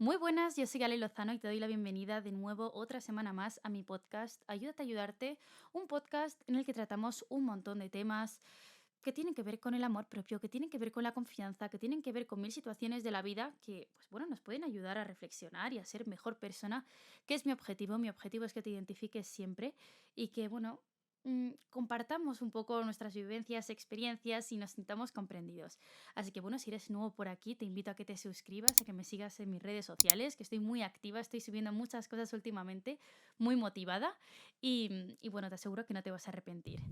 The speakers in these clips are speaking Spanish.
Muy buenas, yo soy Ale Lozano y te doy la bienvenida de nuevo otra semana más a mi podcast Ayúdate a ayudarte, un podcast en el que tratamos un montón de temas que tienen que ver con el amor propio, que tienen que ver con la confianza, que tienen que ver con mil situaciones de la vida que, pues bueno, nos pueden ayudar a reflexionar y a ser mejor persona, que es mi objetivo. Mi objetivo es que te identifiques siempre y que, bueno, compartamos un poco nuestras vivencias, experiencias y nos sintamos comprendidos. Así que bueno, si eres nuevo por aquí, te invito a que te suscribas, a que me sigas en mis redes sociales, que estoy muy activa, estoy subiendo muchas cosas últimamente, muy motivada y bueno, te aseguro que no te vas a arrepentir.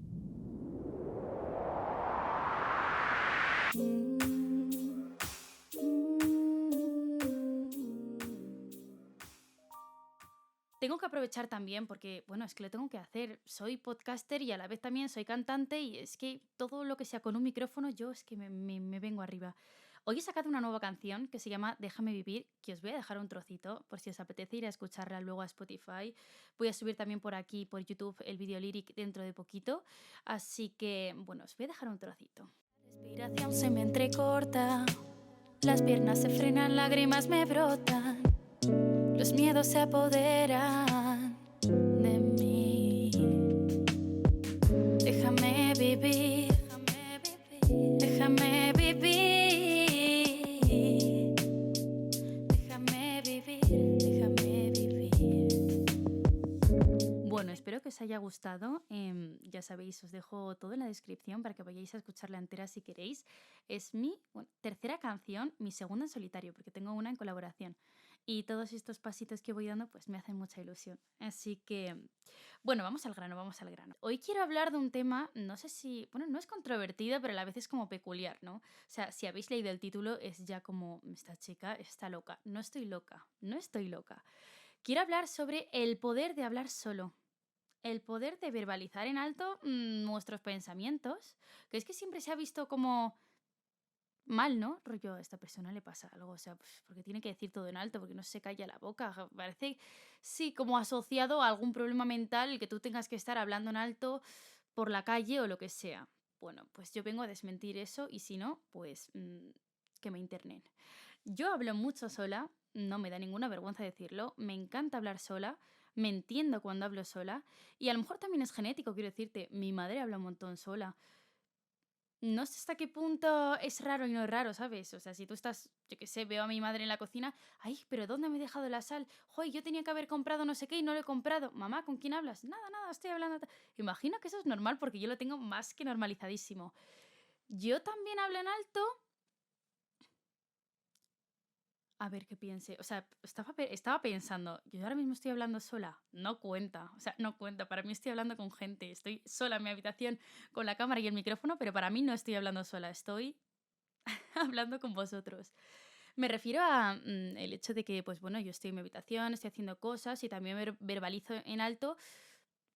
Tengo que aprovechar también porque, bueno, es que lo tengo que hacer. Soy podcaster y a la vez también soy cantante y es que todo lo que sea con un micrófono, yo es que me vengo arriba. Hoy he sacado una nueva canción que se llama Déjame vivir, que os voy a dejar un trocito por si os apetece ir a escucharla luego a Spotify. Voy a subir también por aquí, por YouTube, el video lyric dentro de poquito. Así que, bueno, os voy a dejar un trocito. La respiración se me entrecorta, las piernas se frenan, lágrimas me brotan. Los miedos se apoderan de mí. Déjame vivir, déjame vivir, déjame vivir, déjame vivir. Bueno, espero que os haya gustado. Ya sabéis, os dejo todo en la descripción para que vayáis a escucharla entera si queréis. Es mi tercera canción, mi segunda en solitario, porque tengo una en colaboración. Y todos estos pasitos que voy dando, pues me hacen mucha ilusión. Así que, bueno, vamos al grano, vamos al grano. Hoy quiero hablar de un tema, no sé si, bueno, no es controvertido, pero a la vez es como peculiar, ¿no? O sea, si habéis leído el título, es ya como, esta chica está loca. No estoy loca, no estoy loca. Quiero hablar sobre el poder de hablar solo. El poder de verbalizar en alto nuestros pensamientos, que es que siempre se ha visto como mal, ¿no? Rollo, a esta persona le pasa algo, o sea, porque tiene que decir todo en alto, porque no se calla la boca. Parece, sí, como asociado a algún problema mental el que tú tengas que estar hablando en alto por la calle o lo que sea. Bueno, pues yo vengo a desmentir eso y si no, pues que me internen. Yo hablo mucho sola, no me da ninguna vergüenza decirlo, me encanta hablar sola, me entiendo cuando hablo sola y a lo mejor también es genético, quiero decirte, mi madre habla un montón sola. No sé hasta qué punto es raro y no es raro, ¿sabes? O sea, si tú estás, yo qué sé, veo a mi madre en la cocina, ay, pero ¿dónde me he dejado la sal? Joder, yo tenía que haber comprado no sé qué y no lo he comprado. Mamá, ¿con quién hablas? Nada, nada, estoy hablando. Imagino que eso es normal porque yo lo tengo más que normalizadísimo. Yo también hablo en alto. A ver qué piense. O sea, estaba pensando, yo ahora mismo estoy hablando sola. No cuenta. O sea, no cuenta. Para mí estoy hablando con gente. Estoy sola en mi habitación con la cámara y el micrófono, pero para mí no estoy hablando sola. Estoy hablando con vosotros. Me refiero a el hecho de que, pues bueno, yo estoy en mi habitación, estoy haciendo cosas y también verbalizo en alto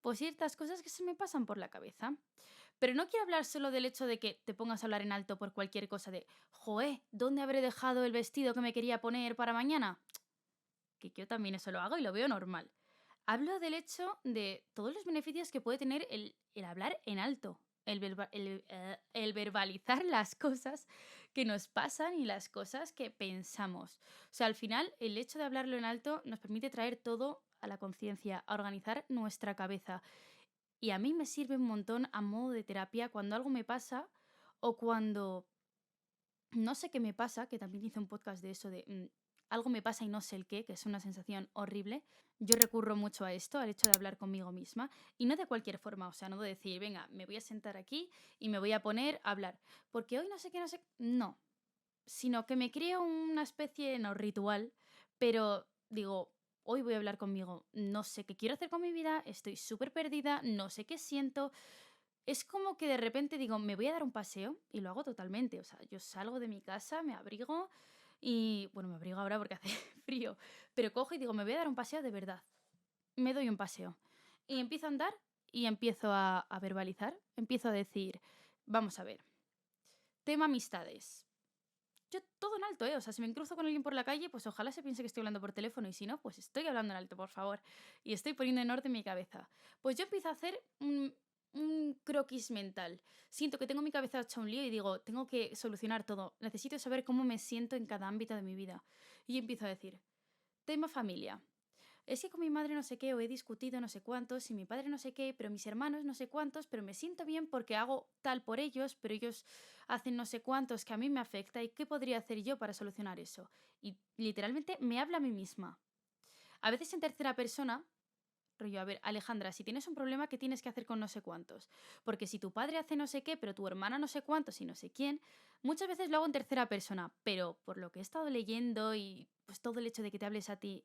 pues ciertas cosas que se me pasan por la cabeza. Pero no quiero hablar solo del hecho de que te pongas a hablar en alto por cualquier cosa de, joé, ¿dónde habré dejado el vestido que me quería poner para mañana? Que yo también eso lo hago y lo veo normal. Hablo del hecho de todos los beneficios que puede tener el hablar en alto, el verbalizar las cosas que nos pasan y las cosas que pensamos. O sea, al final, el hecho de hablarlo en alto nos permite traer todo a la conciencia, a organizar nuestra cabeza. Y a mí me sirve un montón a modo de terapia cuando algo me pasa o cuando no sé qué me pasa, que también hice un podcast de eso de algo me pasa y no sé el qué, que es una sensación horrible. Yo recurro mucho a esto, al hecho de hablar conmigo misma y no de cualquier forma, o sea, no de decir, venga, me voy a sentar aquí y me voy a poner a hablar, porque hoy no sé qué, no sé, no, sino que me creo una especie, no ritual, pero digo, hoy voy a hablar conmigo, no sé qué quiero hacer con mi vida, estoy súper perdida, no sé qué siento, es como que de repente digo, me voy a dar un paseo y lo hago totalmente. O sea, yo salgo de mi casa, me abrigo y, bueno, me abrigo ahora porque hace frío, pero cojo y digo, me voy a dar un paseo de verdad. Me doy un paseo. Y empiezo a andar y empiezo a verbalizar, empiezo a decir, vamos a ver, tema amistades. Yo todo en alto, ¿eh? O sea, si me cruzo con alguien por la calle, pues ojalá se piense que estoy hablando por teléfono y si no, pues estoy hablando en alto, por favor. Y estoy poniendo en orden mi cabeza. Pues yo empiezo a hacer un croquis mental. Siento que tengo mi cabeza hecha un lío y digo, tengo que solucionar todo. Necesito saber cómo me siento en cada ámbito de mi vida. Y yo empiezo a decir, Tema familia. Es que con mi madre no sé qué, o he discutido no sé cuántos, y mi padre no sé qué, pero mis hermanos no sé cuántos, pero me siento bien porque hago tal por ellos, pero ellos hacen no sé cuántos que a mí me afecta, y qué podría hacer yo para solucionar eso. Y literalmente me habla a mí misma. A veces en tercera persona, rollo, a ver, Alejandra, si tienes un problema, ¿qué tienes que hacer con no sé cuántos? Porque si tu padre hace no sé qué, pero tu hermana no sé cuántos y no sé quién, muchas veces lo hago en tercera persona, pero por lo que he estado leyendo y pues todo el hecho de que te hables a ti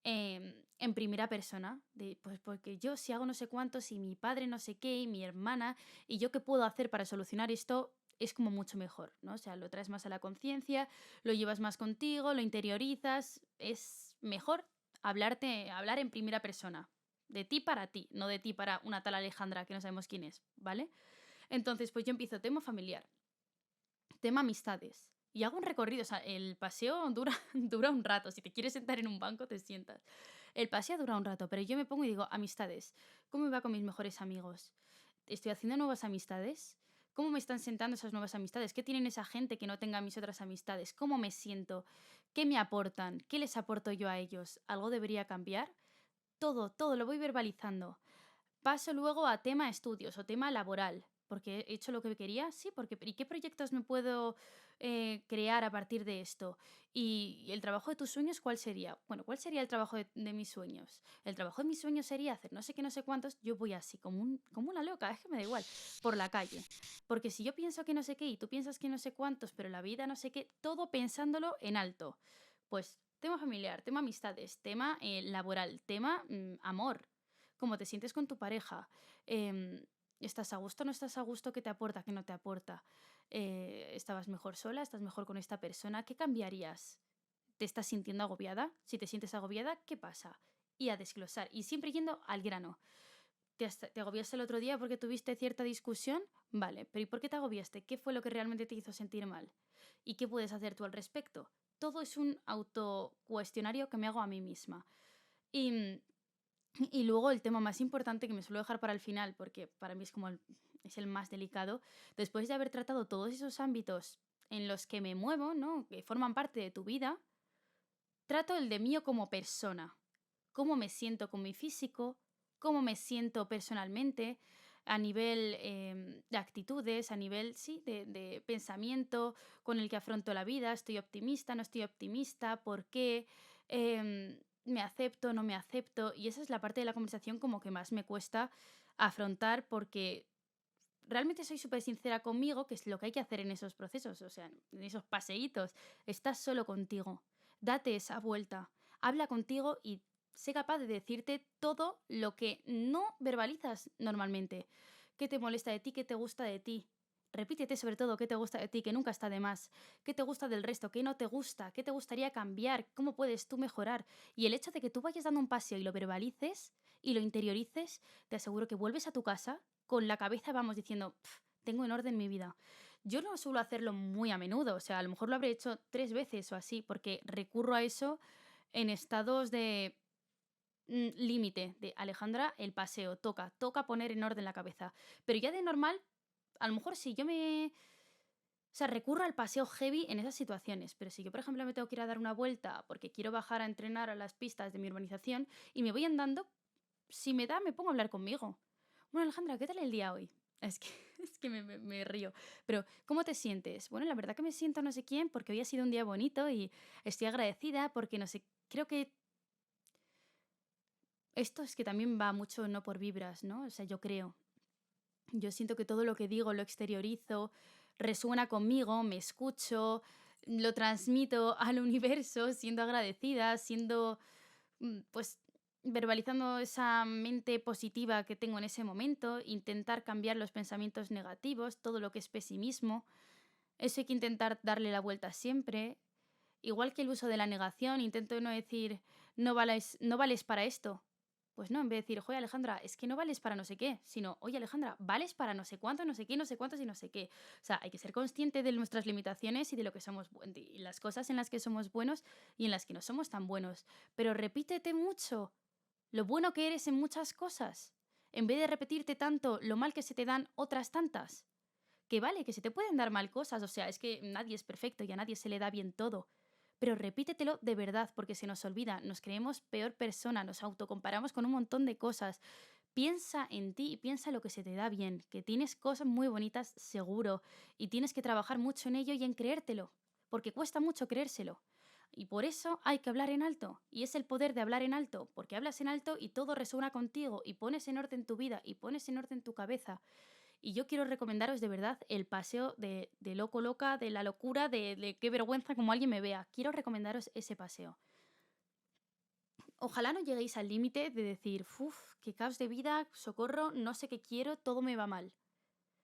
en primera persona, de, pues porque yo si hago no sé cuántos y mi padre no sé qué y mi hermana y yo qué puedo hacer para solucionar esto, es como mucho mejor, ¿no? O sea, lo traes más a la conciencia, lo llevas más contigo, lo interiorizas, es mejor hablar en primera persona, de ti para ti, no de ti para una tal Alejandra que no sabemos quién es, ¿vale? Entonces, pues yo empiezo tema familiar, tema amistades. Y hago un recorrido, o sea, el paseo dura, dura un rato. Si te quieres sentar en un banco, te sientas. El paseo dura un rato, pero yo me pongo y digo, amistades, ¿cómo me va con mis mejores amigos? ¿Estoy haciendo nuevas amistades? ¿Cómo me están sentando esas nuevas amistades? ¿Qué tienen esa gente que no tenga mis otras amistades? ¿Cómo me siento? ¿Qué me aportan? ¿Qué les aporto yo a ellos? ¿Algo debería cambiar? Todo lo voy verbalizando. Paso luego a tema estudios o tema laboral, porque he hecho lo que quería, sí, porque ¿y qué proyectos me puedo crear a partir de esto? ¿Y el trabajo de tus sueños cuál sería? Bueno, ¿cuál sería el trabajo de mis sueños? El trabajo de mis sueños sería hacer no sé qué, no sé cuántos, yo voy así, como una loca, es que me da igual, por la calle. Porque si yo pienso que no sé qué y tú piensas que no sé cuántos, pero la vida no sé qué, todo pensándolo en alto. Pues tema familiar, tema amistades, tema laboral, tema amor, cómo te sientes con tu pareja, em, ¿estás a gusto o no estás a gusto? ¿Qué te aporta? ¿Qué no te aporta? ¿Estabas mejor sola? ¿Estás mejor con esta persona? ¿Qué cambiarías? ¿Te estás sintiendo agobiada? Si te sientes agobiada, ¿qué pasa? Y a desglosar. Y siempre yendo al grano. ¿Te agobiaste el otro día porque tuviste cierta discusión? Vale, pero ¿y por qué te agobiaste? ¿Qué fue lo que realmente te hizo sentir mal? ¿Y qué puedes hacer tú al respecto? Todo es un autocuestionario que me hago a mí misma. Y y luego el tema más importante que me suelo dejar para el final, porque para mí es como es el más delicado, después de haber tratado todos esos ámbitos en los que me muevo, ¿no? Que forman parte de tu vida, trato el de mío como persona. Cómo me siento con mi físico, cómo me siento personalmente, a nivel de actitudes, a nivel, sí, de pensamiento con el que afronto la vida. ¿Estoy optimista? ¿No estoy optimista? ¿Por qué? ¿Me acepto? ¿No me acepto? Y esa es la parte de la conversación como que más me cuesta afrontar porque realmente soy súper sincera conmigo, que es lo que hay que hacer en esos procesos, o sea, en esos paseítos. Estás solo contigo. Date esa vuelta. Habla contigo y sé capaz de decirte todo lo que no verbalizas normalmente. ¿Qué te molesta de ti? ¿Qué te gusta de ti? Repítete sobre todo qué te gusta de ti, que nunca está de más. ¿Qué te gusta del resto? ¿Qué no te gusta? ¿Qué te gustaría cambiar? ¿Cómo puedes tú mejorar? Y el hecho de que tú vayas dando un paseo y lo verbalices y lo interiorices, te aseguro que vuelves a tu casa con la cabeza, vamos, diciendo, "Pf, tengo en orden mi vida". Yo no suelo hacerlo muy a menudo, o sea, a lo mejor lo habré hecho 3 veces o así, porque recurro a eso en estados de límite, de Alejandra, el paseo, toca poner en orden la cabeza. Pero ya de normal, a lo mejor si yo me... O sea, recurro al paseo heavy en esas situaciones, pero si yo, por ejemplo, me tengo que ir a dar una vuelta porque quiero bajar a entrenar a las pistas de mi urbanización y me voy andando, si me da, me pongo a hablar conmigo. Bueno, Alejandra, ¿qué tal el día hoy? Es que, es que me río. Pero, ¿cómo te sientes? Bueno, la verdad que me siento no sé quién porque hoy ha sido un día bonito y estoy agradecida porque no sé, creo que esto es que también va mucho no por vibras, ¿no? O sea, yo creo. Yo siento que todo lo que digo lo exteriorizo, resuena conmigo, me escucho, lo transmito al universo siendo agradecida, siendo pues verbalizando esa mente positiva que tengo en ese momento, intentar cambiar los pensamientos negativos, todo lo que es pesimismo, eso hay que intentar darle la vuelta siempre. Igual que el uso de la negación, intento no decir no vales para esto. Pues no, en vez de decir, oye Alejandra, es que no vales para no sé qué, sino, oye Alejandra, vales para no sé cuánto, no sé qué, no sé cuántos y no sé qué. O sea, hay que ser consciente de nuestras limitaciones y de lo que somos, y las cosas en las que somos buenos y en las que no somos tan buenos. Pero repítete mucho lo bueno que eres en muchas cosas, en vez de repetirte tanto lo mal que se te dan otras tantas. Que vale, que se te pueden dar mal cosas, o sea, es que nadie es perfecto y a nadie se le da bien todo. pero repítetelo de verdad, porque se nos olvida, nos creemos peor persona, nos autocomparamos con un montón de cosas. Piensa en ti y piensa lo que se te da bien, que tienes cosas muy bonitas seguro y tienes que trabajar mucho en ello y en creértelo, porque cuesta mucho creérselo. Y por eso hay que hablar en alto, y es el poder de hablar en alto, porque hablas en alto y todo resuena contigo y pones en orden tu vida y pones en orden tu cabeza. Y yo quiero recomendaros de verdad el paseo de loco loca, de la locura, de qué vergüenza como alguien me vea. Quiero recomendaros ese paseo. Ojalá no lleguéis al límite de decir, uff, qué caos de vida, socorro, no sé qué quiero, todo me va mal.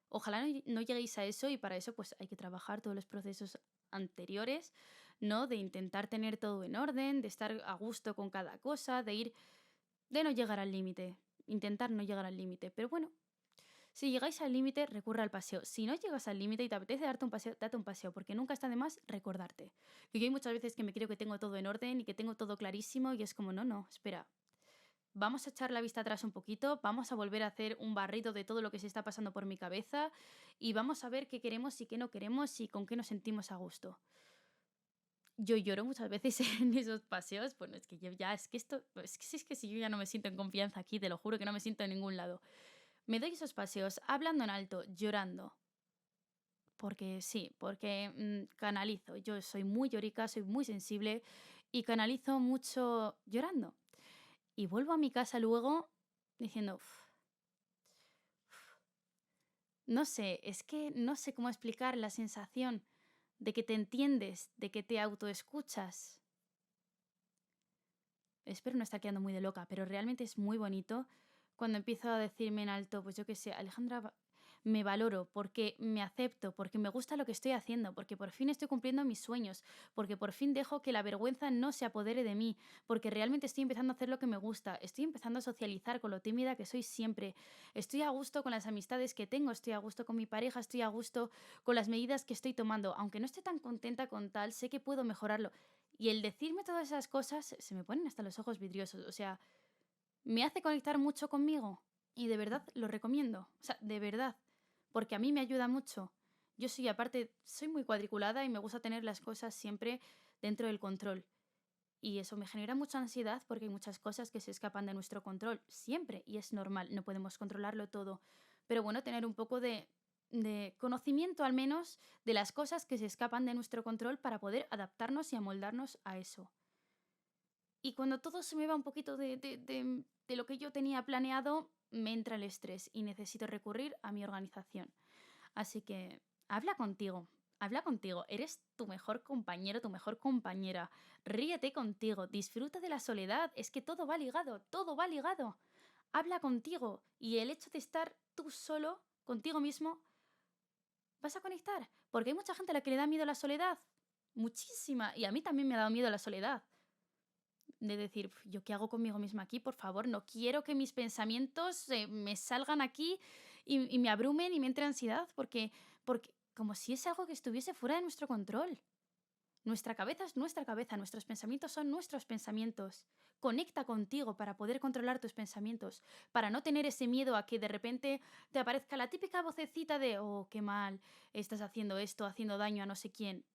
Ojalá no lleguéis a eso y para eso pues hay que trabajar todos los procesos anteriores, ¿no? De intentar tener todo en orden, de estar a gusto con cada cosa, de no llegar al límite, intentar no llegar al límite. Pero bueno, si llegáis al límite, recurre al paseo. Si no llegas al límite y te apetece darte un paseo, date un paseo, porque nunca está de más recordarte. Que yo hay muchas veces que me creo que tengo todo en orden y que tengo todo clarísimo y es como, no, no, espera. Vamos a echar la vista atrás un poquito, vamos a volver a hacer un barrido de todo lo que se está pasando por mi cabeza y vamos a ver qué queremos y qué no queremos y con qué nos sentimos a gusto. Yo lloro muchas veces en esos paseos, bueno, es que yo ya, es que esto, es que si yo ya no me siento en confianza aquí, te lo juro que no me siento en ningún lado. Me doy esos paseos hablando en alto, llorando, porque sí, porque canalizo. Yo soy muy llorica, soy muy sensible y canalizo mucho llorando. Y vuelvo a mi casa luego diciendo, "Uf, no sé, es que no sé cómo explicar la sensación de que te entiendes, de que te autoescuchas. Espero no estar quedando muy de loca, pero realmente es muy bonito cuando empiezo a decirme en alto, pues yo qué sé, Alejandra, me valoro porque me acepto, porque me gusta lo que estoy haciendo, porque por fin estoy cumpliendo mis sueños, porque por fin dejo que la vergüenza no se apodere de mí, porque realmente estoy empezando a hacer lo que me gusta, estoy empezando a socializar con lo tímida que soy siempre, estoy a gusto con las amistades que tengo, estoy a gusto con mi pareja, estoy a gusto con las medidas que estoy tomando, aunque no esté tan contenta con tal, sé que puedo mejorarlo. Y el decirme todas esas cosas se me ponen hasta los ojos vidriosos. O sea, me hace conectar mucho conmigo. Y de verdad lo recomiendo. O sea, de verdad. Porque a mí me ayuda mucho. Yo soy, aparte, soy muy cuadriculada y me gusta tener las cosas siempre dentro del control. Y eso me genera mucha ansiedad porque hay muchas cosas que se escapan de nuestro control. Siempre. Y es normal. No podemos controlarlo todo. Pero bueno, tener un poco de conocimiento al menos de las cosas que se escapan de nuestro control para poder adaptarnos y amoldarnos a eso. Y cuando todo se me va un poquito de lo que yo tenía planeado, me entra el estrés y necesito recurrir a mi organización. Así que habla contigo, eres tu mejor compañero, tu mejor compañera. Ríete contigo, disfruta de la soledad, es que todo va ligado, todo va ligado. Habla contigo y el hecho de estar tú solo, contigo mismo, vas a conectar. Porque hay mucha gente a la que le da miedo la soledad. Muchísima. Y a mí también me ha dado miedo la soledad. De decir, ¿yo qué hago conmigo misma aquí? Por favor, no quiero que mis pensamientos me salgan aquí y me abrumen y me entre ansiedad, porque como si es algo que estuviese fuera de nuestro control. Nuestra cabeza es nuestra cabeza, nuestros pensamientos son nuestros pensamientos. Conecta contigo para poder controlar tus pensamientos, para no tener ese miedo a que de repente te aparezca la típica vocecita de, oh, qué mal, estás haciendo esto, haciendo daño a no sé quién.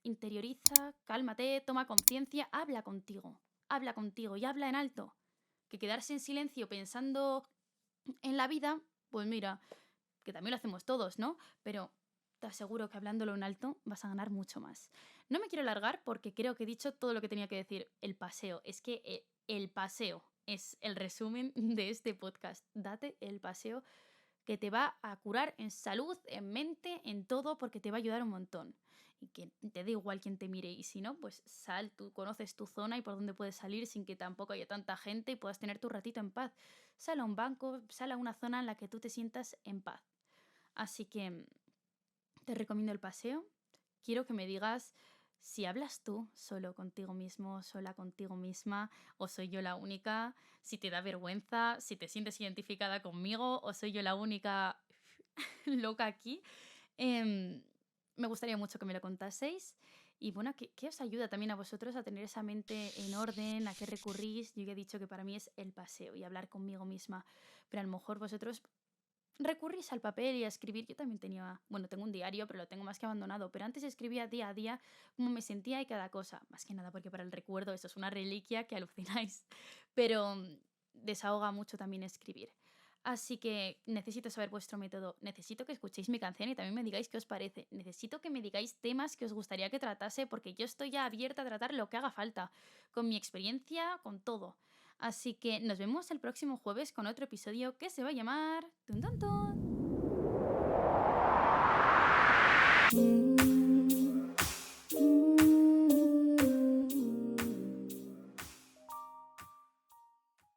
Interioriza, cálmate, toma conciencia, habla contigo y habla en alto. Que quedarse en silencio pensando en la vida, pues mira, que también lo hacemos todos, ¿no? Pero te aseguro que hablándolo en alto vas a ganar mucho más. No me quiero alargar porque creo que he dicho todo lo que tenía que decir. El paseo, es que el paseo es el resumen de este podcast. Date el paseo que te va a curar en salud, en mente, en todo, porque te va a ayudar un montón. Y que te da igual quien te mire. Y si no, pues sal, tú conoces tu zona y por dónde puedes salir sin que tampoco haya tanta gente y puedas tener tu ratito en paz. Sal a un banco, sal a una zona en la que tú te sientas en paz. Así que te recomiendo el paseo. Quiero que me digas si hablas tú solo contigo mismo, sola contigo misma, o soy yo la única, si te da vergüenza, si te sientes identificada conmigo, o soy yo la única loca aquí. Em, Me gustaría mucho que me lo contaseis. Y bueno, ¿qué os ayuda también a vosotros a tener esa mente en orden? ¿A qué recurrís? Yo ya he dicho que para mí es el paseo y hablar conmigo misma. Pero a lo mejor vosotros recurrís al papel y a escribir. Yo también tenía, bueno, tengo un diario, pero lo tengo más que abandonado, pero antes escribía día a día cómo me sentía y cada cosa. Más que nada porque para el recuerdo eso es una reliquia que alucináis, pero desahoga mucho también escribir. Así que necesito saber vuestro método, necesito que escuchéis mi canción y también me digáis qué os parece, necesito que me digáis temas que os gustaría que tratase porque yo estoy ya abierta a tratar lo que haga falta, con mi experiencia, con todo. Así que nos vemos el próximo jueves con otro episodio que se va a llamar... ¡Tun, tun, tun!